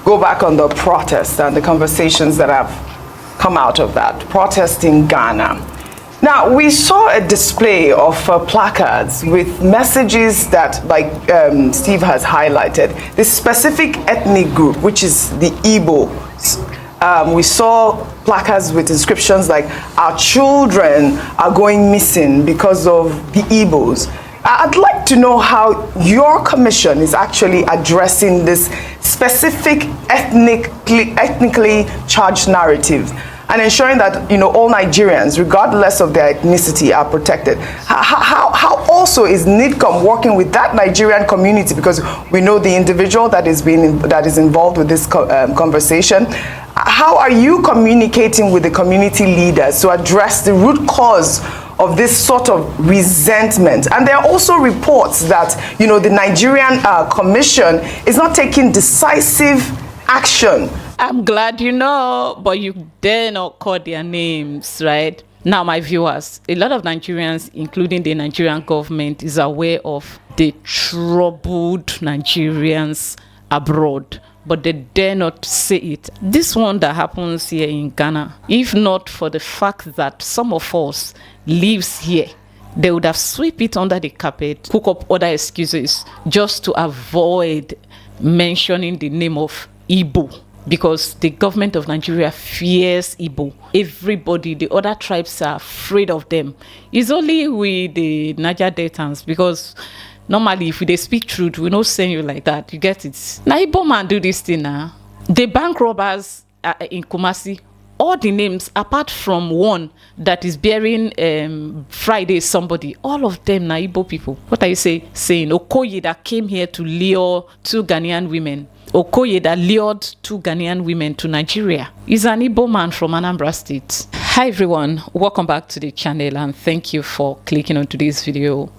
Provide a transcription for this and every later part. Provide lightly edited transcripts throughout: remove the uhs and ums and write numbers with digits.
go back on the protest and the conversations that have come out of that. Protest in Ghana. Now, we saw a display of placards with messages that, like Steve has highlighted, this specific ethnic group, which is the Igbos. We saw placards with inscriptions like, "Our children are going missing because of the Igbos." I'd like to know how your commission is actually addressing this specific ethnically charged narrative and ensuring that, you know, all Nigerians, regardless of their ethnicity, are protected. How also is NIDCOM working with that Nigerian community, because we know the individual that is involved with this conversation? How are you communicating with the community leaders to address the root cause of this sort of resentment? And there are also reports that, you know, the Nigerian Commission is not taking decisive action. I'm glad you know, but you dare not call their names, right? Now, my viewers, a lot of Nigerians, including the Nigerian government, is aware of the troubled Nigerians abroad, but they dare not say it. This one that happens here in Ghana, if not for the fact that some of us lives here, they would have swept it under the carpet, cook up other excuses just to avoid mentioning the name of Igbo, because the government of Nigeria fears Igbo. Everybody, the other tribes are afraid of them. It's only with the Niger Deltans, because normally if they speak truth, we don't send you like that. You get it? Now Igbo man do this thing now. The bank robbers in Kumasi, all the names apart from one that is bearing Friday somebody, all of them are Igbo people. What are you saying? Okoye that came here to lure 2 Ghanaian women. Okoye that lured 2 Ghanaian women to Nigeria is an Igbo man from Anambra State. Hi everyone, welcome back to the channel and thank you for clicking on today's video.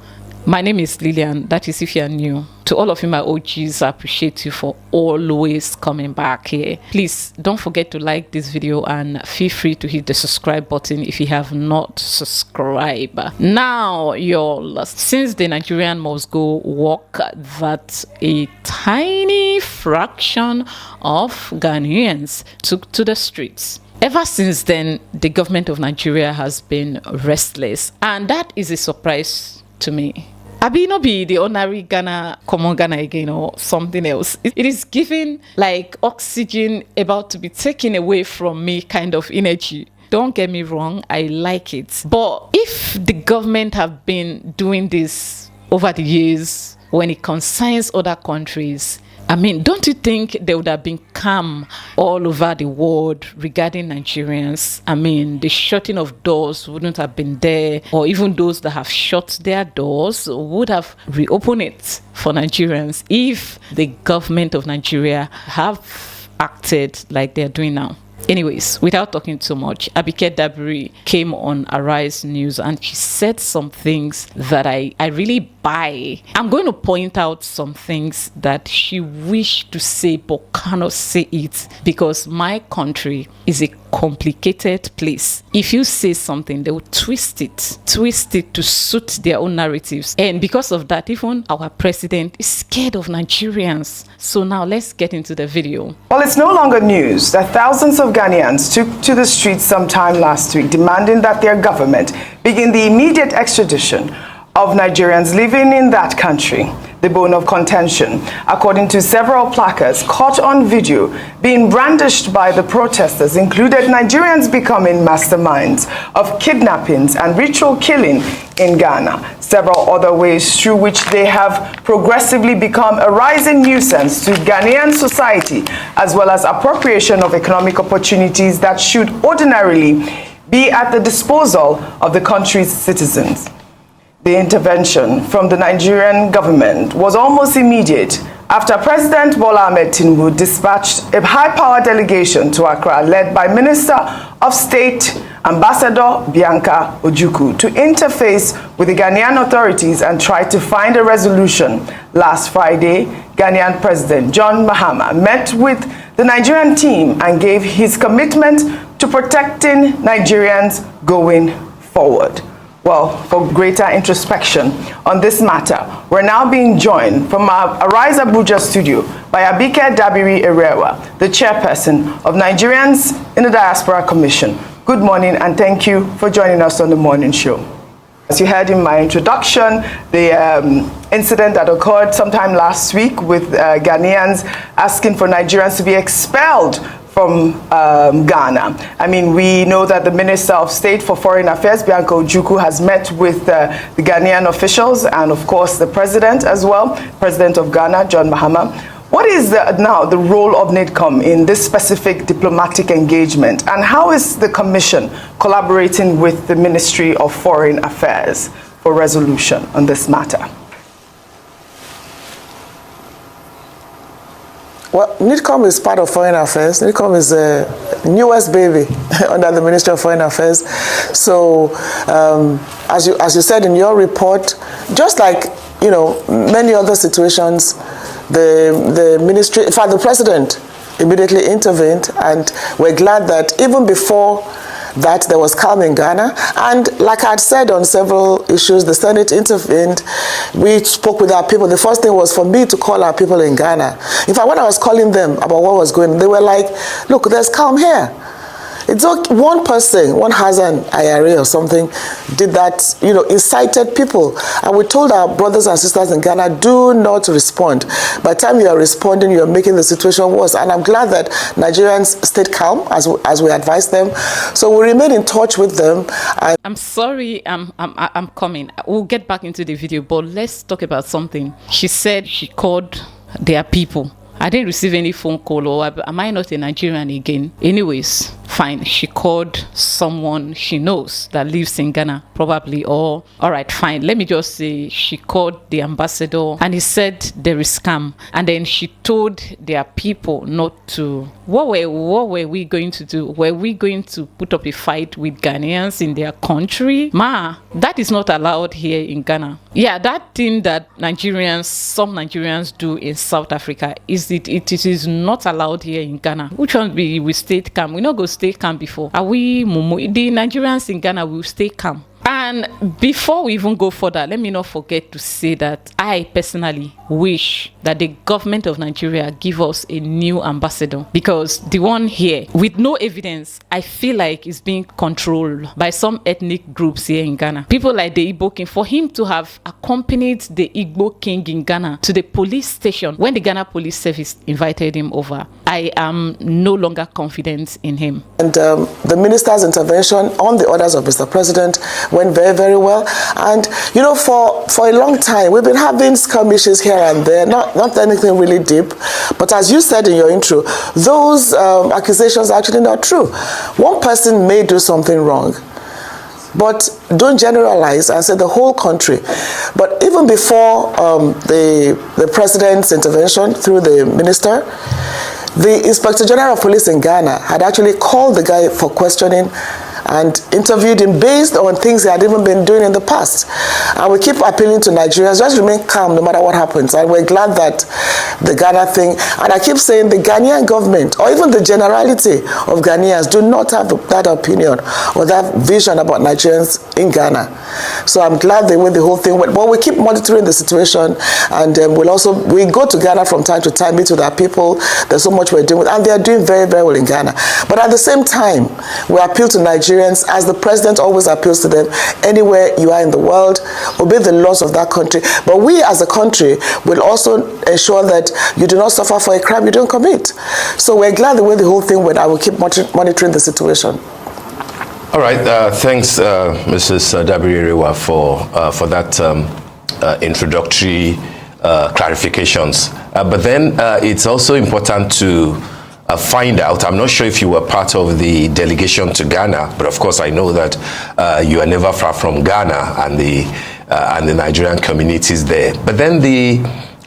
My name is Lillian, that is if you are new. To all of you my OGs, I appreciate you for always coming back here. Please don't forget to like this video and feel free to hit the subscribe button if you have not subscribed. Now, y'all, since the Nigerian must go work that a tiny fraction of Ghanaians took to the streets. Ever since then, the government of Nigeria has been restless, and that is a surprise to me. Abi no be the ordinary Ghana, common Ghana again or something else. It is giving like oxygen about to be taken away from me kind of energy. Don't get me wrong, I like it. But if the government have been doing this over the years when it concerns other countries, I mean, don't you think there would have been calm all over the world regarding Nigerians? I mean, the shutting of doors wouldn't have been there, or even those that have shut their doors would have reopened it for Nigerians if the government of Nigeria have acted like they're doing now. Anyways, without talking too much, Abike Dabiri came on Arise News and she said some things that I really buy. I'm going to point out some things that she wished to say but cannot say it because my country is a complicated place. If you say something, they will twist it to suit their own narratives. And because of that, even our president is scared of Nigerians. So now let's get into the video. Well, it's no longer news that thousands of Ghanaians took to the streets sometime last week demanding that their government begin the immediate extradition of Nigerians living in that country, the bone of contention, according to several placards caught on video being brandished by the protesters, included Nigerians becoming masterminds of kidnappings and ritual killing in Ghana, several other ways through which they have progressively become a rising nuisance to Ghanaian society, as well as appropriation of economic opportunities that should ordinarily be at the disposal of the country's citizens. The intervention from the Nigerian government was almost immediate after President Bola Ahmed Tinubu dispatched a high-powered delegation to Accra led by Minister of State Ambassador Bianca Ojukwu to interface with the Ghanaian authorities and try to find a resolution. Last Friday, Ghanaian President John Mahama met with the Nigerian team and gave his commitment to protecting Nigerians going forward. for greater introspection on this matter. We're now being joined from our Arise Abuja studio by Abike Dabiri Erewa, the chairperson of Nigerians in the Diaspora Commission. Good morning and thank you for joining us on the morning show. As you heard in my introduction, the incident that occurred sometime last week with Ghanaians asking for Nigerians to be expelled from Ghana. I mean, we know that the Minister of State for Foreign Affairs, Bianca Ojukwu, has met with the Ghanaian officials and, of course, the President as well, President of Ghana, John Mahama. What is now the role of NIDCOM in this specific diplomatic engagement, and how is the Commission collaborating with the Ministry of Foreign Affairs for resolution on this matter? Well, NIDCOM is part of Foreign Affairs. NIDCOM is the newest baby under the Ministry of Foreign Affairs. So, as you said in your report, just like many other situations, the ministry, in fact, the president immediately intervened, and we're glad that even before that there was calm in Ghana. And like I had said on several issues, the Senate intervened. We spoke with our people. The first thing was for me to call our people in Ghana. In fact, when I was calling them about what was going on, they were like, look, there's calm here. It's okay. One person, one Hazan IRA or something, did that, incited people. And we told our brothers and sisters in Ghana, do not respond. By the time you are responding, you are making the situation worse. And I'm glad that Nigerians stayed calm as we advised them. So we remain in touch with them. I'm sorry, I'm coming. We'll get back into the video, but let's talk about something. She said she called their people. I didn't receive any phone call, or am I not a Nigerian again? Anyways, fine. She called someone she knows that lives in Ghana, probably. Or, all right, fine. Let me just say she called the ambassador and he said there is scam. And then she told their people not to. What were we going to do? Were we going to put up a fight with Ghanaians in their country? That is not allowed here in Ghana. Yeah, that thing that some Nigerians do in South Africa it is not allowed here in Ghana. Which one we stay calm? We not go stay calm before. Are we mumu? The Nigerians in Ghana will stay calm. And before we even go further, let me not forget to say that I personally wish that the government of Nigeria give us a new ambassador, because the one here with no evidence, I feel like is being controlled by some ethnic groups here in Ghana. People like the Igbo king, for him to have accompanied the Igbo king in Ghana to the police station when the Ghana police service invited him over, I am no longer confident in him. And the minister's intervention on the orders of Mr. President went very, very well. And, for a long time, we've been having skirmishes here and there, not anything really deep. But as you said in your intro, those accusations are actually not true. One person may do something wrong, but don't generalize and say the whole country. But even before the president's intervention through the minister, the Inspector General of Police in Ghana had actually called the guy for questioning and interviewed him based on things he had even been doing in the past. And we keep appealing to Nigerians, just remain calm no matter what happens. And we're glad that the Ghana thing, and I keep saying the Ghanaian government, or even the generality of Ghanaians, do not have that opinion or that vision about Nigerians in Ghana. So I'm glad the way the whole thing went. But we keep monitoring the situation, and we go to Ghana from time to time, meet with our people. There's so much we're doing, and they're doing very, very well in Ghana. But at the same time, we appeal to Nigerians, as the president always appeals to them, anywhere you are in the world, obey the laws of that country. But we as a country will also ensure that you do not suffer for a crime you don't commit. So we're glad the way the whole thing went. I will keep monitoring the situation. All right, thanks, Mrs. Dabiri Erewa, for that introductory clarifications. But then it's also important to find out. I'm not sure if you were part of the delegation to Ghana, but of course I know that you are never far from Ghana and the Nigerian communities there. But then the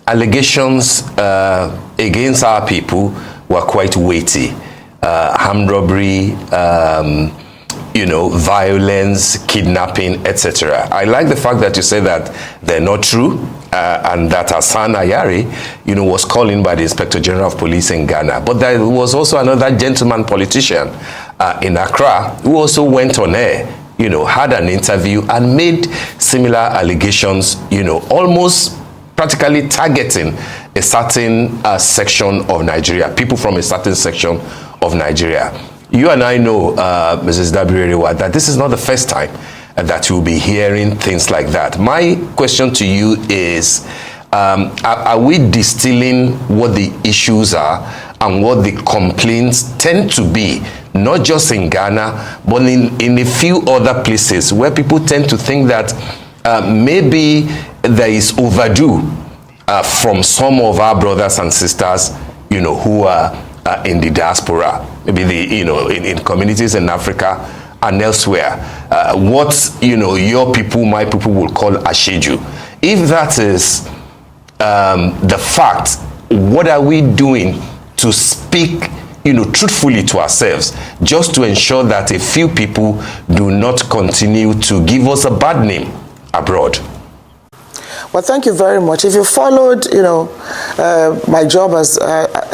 allegations against our people were quite weighty. Armed robbery, violence, kidnapping, etc. I like the fact that you say that they're not true, and that Hassan Ayari, was called in by the Inspector General of Police in Ghana. But there was also another gentleman politician in Accra who also went on air, had an interview and made similar allegations, almost practically targeting a certain section of Nigeria, people from a certain section of Nigeria. You and I know, Mrs. Dabiri-Rewa, that this is not the first time that you'll be hearing things like that. My question to you is, are we distilling what the issues are and what the complaints tend to be, not just in Ghana, but in a few other places where people tend to think that maybe there is overdue from some of our brothers and sisters, who are in the diaspora, maybe in communities in Africa and elsewhere. What your people, my people will call Asheju. If that is the fact, what are we doing to speak truthfully to ourselves, just to ensure that a few people do not continue to give us a bad name abroad? Well, thank you very much. If you followed, my job as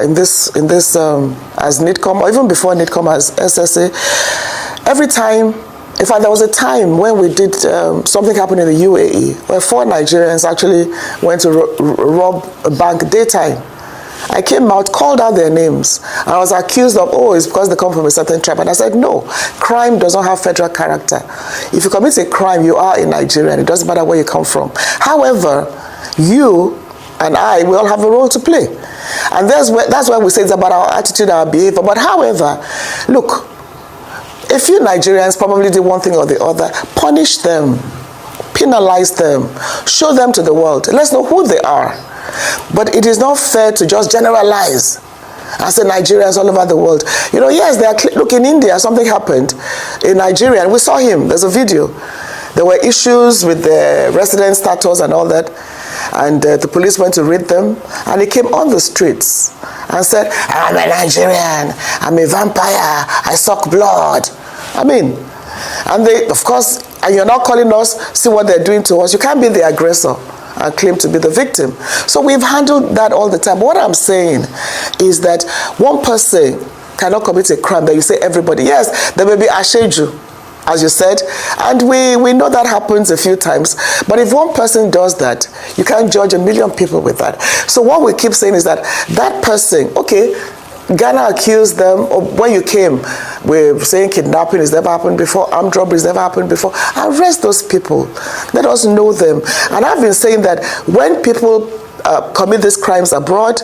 in this as NIDCOM, or even before NIDCOM as SSA, every time, in fact, there was a time when we did something happened in the UAE where 4 Nigerians actually went to rob a bank daytime. I came out, called out their names, and I was accused of, it's because they come from a certain tribe. And I said, no, crime does not have federal character. If you commit a crime, you are in Nigeria, and it doesn't matter where you come from. However, you and I, we all have a role to play. And that's why we say it's about our attitude, our behavior. But however, look, a few Nigerians probably did one thing or the other. Punish them, penalize them, show them to the world. Let's know who they are. But it is not fair to just generalize and say Nigerians all over the world. Yes, look, in India, something happened in Nigeria, and we saw him. There's a video. There were issues with the resident status and all that, and the police went to raid them, and he came on the streets and said, I'm a Nigerian, I'm a vampire, I suck blood. And they, of course, and you're not calling us, see what they're doing to us. You can't be the aggressor and claim to be the victim. So we've handled that all the time. What I'm saying is that one person cannot commit a crime that you say everybody. Yes, there may be Asheju, as you said, and we know that happens a few times. But if one person does that, you can't judge a million people with that. So what we keep saying is that that person, okay, Ghana accused them, or when you came, we're saying kidnapping has never happened before, armed robbery has never happened before. Arrest those people. Let us know them. And I've been saying that when people commit these crimes abroad,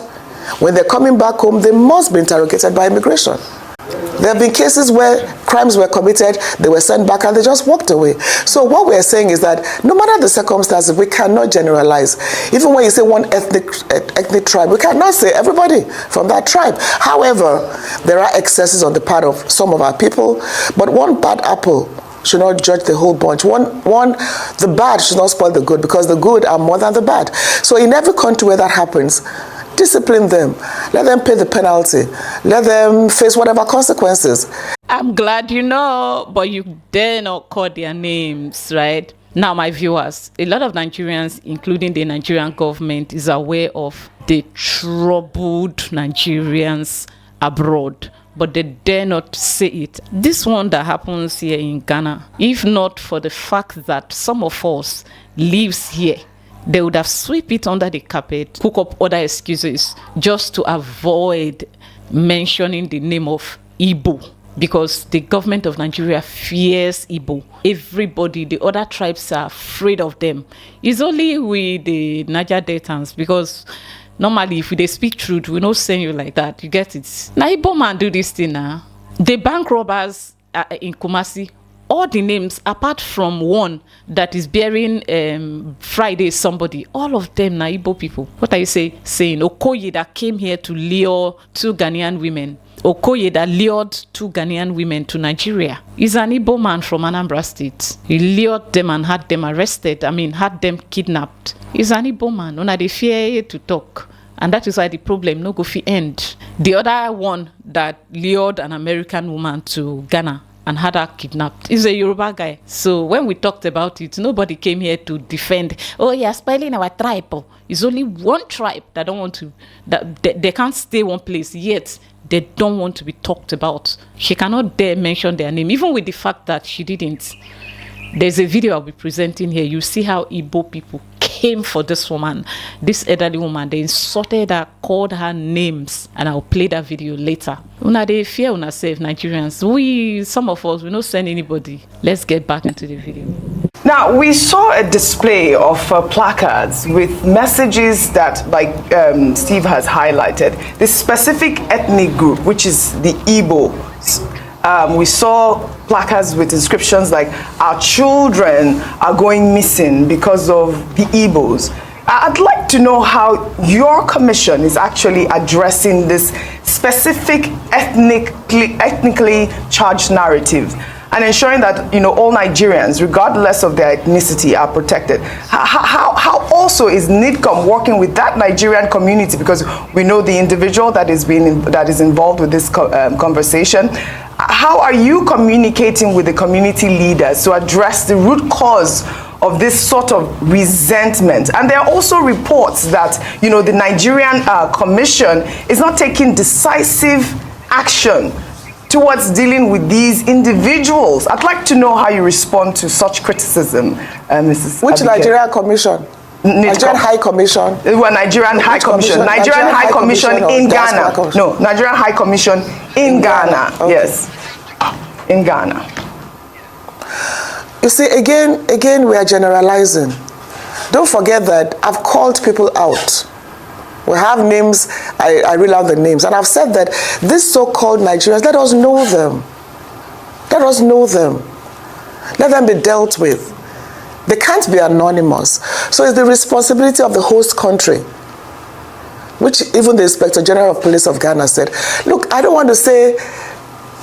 when they're coming back home, they must be interrogated by immigration. There have been cases where crimes were committed, they were sent back, and they just walked away. So what we're saying is that no matter the circumstances, we cannot generalize. Even when you say one ethnic tribe, we cannot say everybody from that tribe. However, there are excesses on the part of some of our people, but one bad apple should not judge the whole bunch. The bad should not spoil the good, because the good are more than the bad. So in every country where that happens, discipline them. Let them pay the penalty. Let them face whatever consequences. I'm glad but you dare not call their names, right? Now, my viewers, a lot of Nigerians, including the Nigerian government, is aware of the troubled Nigerians abroad, but they dare not say it. This one that happens here in Ghana, if not for the fact that some of us lives here, they would have swept it under the carpet, cook up other excuses just to avoid mentioning the name of Igbo, because the government of Nigeria fears Igbo. Everybody, the other tribes are afraid of them. It's only with the Niger Deltans, because normally if they speak truth, we don't send you like that. You get it? Now Igbo man do this thing now. The bank robbers in Kumasi, all the names apart from one that is bearing Friday somebody, all of them na Igbo people. What are you saying? Okoye that came here to lure 2 Ghanaian women. Okoye that lured 2 Ghanaian women to Nigeria. He's an Igbo man from Anambra State. He lured them and had them arrested. Had them kidnapped. He's an Igbo man. Una dey fear to talk. And that is why the problem no go fit end. The other one that lured an American woman to Ghana and had her kidnapped is a Yoruba guy. So when we talked about it, nobody came here to defend, you're spoiling our tribe. It's only one tribe that don't want to, that they can't stay one place, yet they don't want to be talked about. She cannot dare mention their name, even with the fact that she didn't. There's a video I'll be presenting here. You see how Igbo people came for this woman, this elderly woman. They insulted her, called her names, and I'll play that video later. Una they fear una save Nigerians. Some of us, we don't send anybody. Let's get back into the video. Now, we saw a display of placards with messages that, like Steve has highlighted, this specific ethnic group, which is the Igbos. We saw placards with inscriptions like, our children are going missing because of the Igbos. I'd like to know how your commission is actually addressing this specific ethnically charged narrative and ensuring that, you know, all Nigerians, regardless of their ethnicity, are protected. How also is NIDCOM working with that Nigerian community? Because we know the individual that is involved with this conversation. How are you communicating with the community leaders to address the root cause of this sort of resentment? And there are also reports that, you know, the Nigerian Commission is not taking decisive action towards dealing with these individuals. I'd like to know how you respond to such criticism, Mrs. Which Abigail. Nigerian Commission? Nigerian High Commission. Well, Nigerian High Commission. Nigerian High Commission in Ghana. No, Nigerian High Commission in Ghana. Okay. Yes, in Ghana. You see, again, we are generalizing. Don't forget that I've called people out. We have names, I read out the names, and I've said that these so-called Nigerians, let us know them. Let us know them. Let them be dealt with. They can't be anonymous. So it's the responsibility of the host country, which even the Inspector General of Police of Ghana said, look, I don't want to say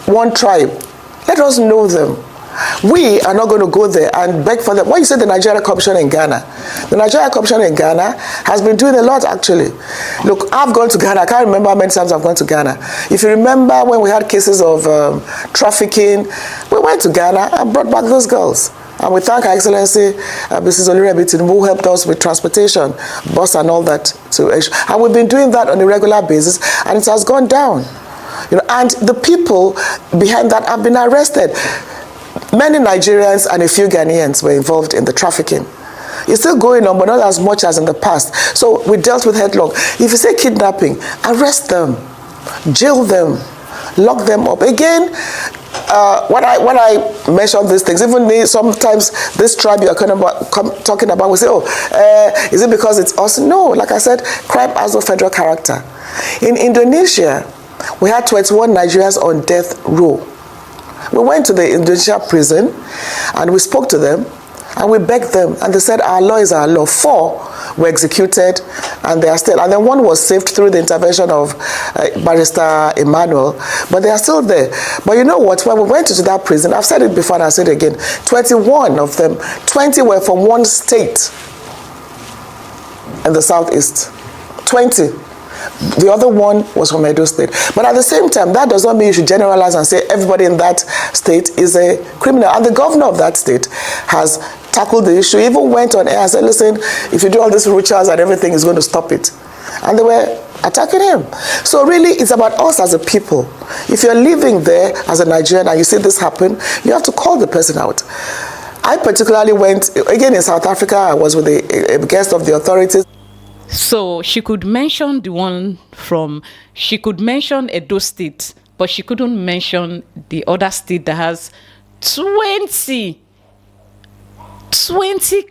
one tribe. Let us know them. We are not going to go there and beg for them. When you say the Nigerian Commission in Ghana, the Nigerian Commission in Ghana has been doing a lot, actually. Look, I've gone to Ghana. I can't remember how many times I've gone to Ghana. If you remember when we had cases of trafficking, we went to Ghana and brought back those girls. And we thank Her Excellency, Mrs. Olurabitin, who helped us with transportation, bus and all that. And we've been doing that on a regular basis, and it has gone down. You know, and the people behind that have been arrested. Many Nigerians and a few Ghanaians were involved in the trafficking. It's still going on, but not as much as in the past. So we dealt with headlong. If you say kidnapping, arrest them, jail them, lock them up. Again, when I mention these things, even me, sometimes this tribe you're talking about will say, oh, is it because it's us? No, like I said, crime has no federal character. In Indonesia, we had 21 Nigerians on death row. We went to the Indonesia prison and we spoke to them and we begged them, and they said our law is our law. 4 were executed and they are still, and then 1 was saved through the intervention of Barrister Emmanuel, but they are still there. But you know what, when we went into that prison, I've said it before and I'll say it again, 21 of them, 20 were from one state in the southeast. 20. The other one was from Edo State. But at the same time, that does not mean you should generalize and say everybody in that state is a criminal. And the governor of that state has tackled the issue, even went on air and said, listen, if you do all these rituals and everything is going to stop it. And they were attacking him. So really, it's about us as a people. If you're living there as a Nigerian and you see this happen, you have to call the person out. I particularly went, again in South Africa, I was with a guest of the authorities. So she could mention she could mention Edo State, but she couldn't mention the other state that has 20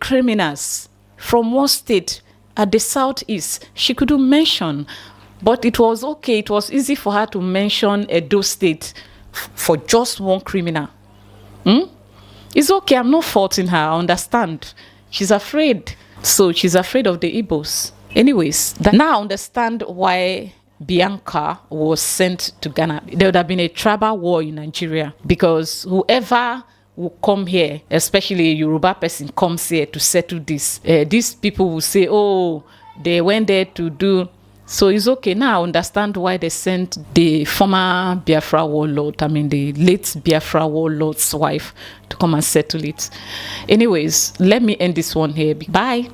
criminals from one state at the southeast. She couldn't mention, but it was okay. It was easy for her to mention Edo State for just 1 criminal. It's okay. I'm not faulting her. I understand. She's afraid. So she's afraid of the Igbos. Anyways, now I understand why Bianca was sent to Ghana. There would have been a tribal war in Nigeria, because whoever will come here, especially a Yoruba person, comes here to settle this. These people will say, oh, they went there to do. So it's okay. Now I understand why they sent the former Biafra warlord, the late Biafra warlord's wife, to come and settle it. Anyways, let me end this one here. Bye.